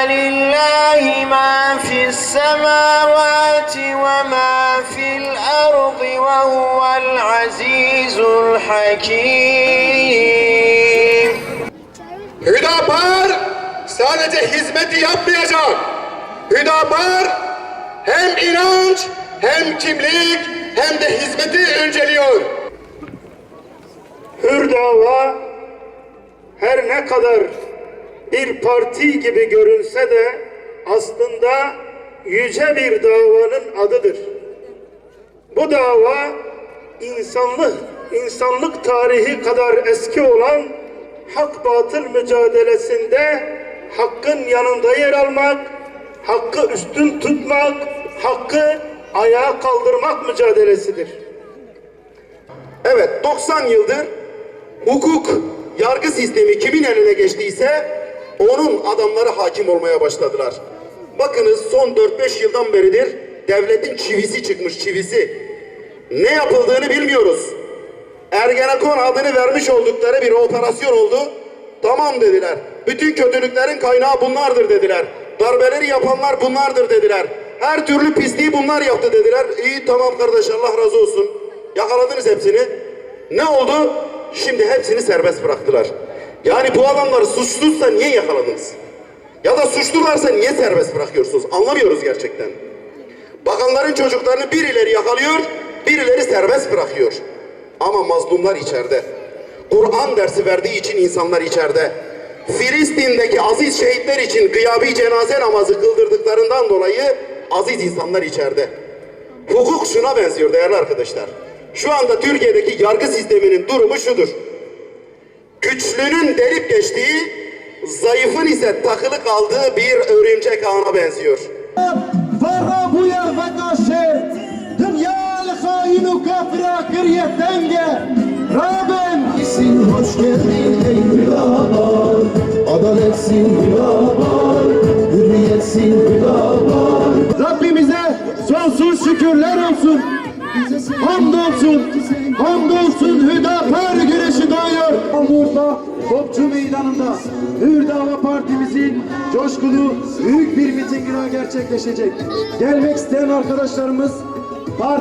وَلِلَّهِ مَا فِي السَّمَاوَاتِ وَمَا فِي الْأَرْضِ وَهُوَ الْعَزِيزُ الْحَكِيمُ. Hüdapar sadece hizmeti yapmayacak. Hüdapar hem inanç, hem kimlik, hem de hizmeti önceliyor. Hür dava her ne kadar bir parti gibi görünse de aslında yüce bir davanın adıdır. Bu dava insanlık tarihi kadar eski olan hak batıl mücadelesinde hakkın yanında yer almak, hakkı üstün tutmak, hakkı ayağa kaldırmak mücadelesidir. Evet, 90 yıldır hukuk, yargı sistemi kimin eline geçtiyse onun adamları hakim olmaya başladılar. Bakınız son 4-5 yıldan beridir devletin çivisi çıkmış, çivisi. Ne yapıldığını bilmiyoruz. Ergenekon adını vermiş oldukları bir operasyon oldu. Tamam dediler. Bütün kötülüklerin kaynağı bunlardır dediler. Darbeleri yapanlar bunlardır dediler. Her türlü pisliği bunlar yaptı dediler. İyi tamam kardeş, Allah razı olsun. Yakaladınız hepsini. Ne oldu? Şimdi hepsini serbest bıraktılar. Yani bu adamlar suçsuzsa niye yakaladınız? Ya da suçlularsa niye serbest bırakıyorsunuz? Anlamıyoruz gerçekten. Bakanların çocuklarını birileri yakalıyor, birileri serbest bırakıyor. Ama mazlumlar içeride. Kur'an dersi verdiği için insanlar içeride. Filistin'deki aziz şehitler için gıyabi cenaze namazı kıldırdıklarından dolayı aziz insanlar içeride. Hukuk şuna benziyor değerli arkadaşlar. Şu anda Türkiye'deki yargı sisteminin durumu şudur. Güçlünün delip geçtiği, zayıfın ise takılı kaldığı bir örümcek ağına benziyor. Farabuya ve karşı dünyalı hain u kafira kırıya denge Rabbim isin hoş geldin ey hüdabar Adaletsin hüdabar Hürriyetsin hüdabar Rabbimize sonsuz şükürler olsun. Hamdolsun Hüdapar güneşi doğuyor. Burada Topçu Meydanı'nda Hür Dava Partimizin coşkulu büyük bir mitingine gerçekleşecek. Gelmek isteyen arkadaşlarımız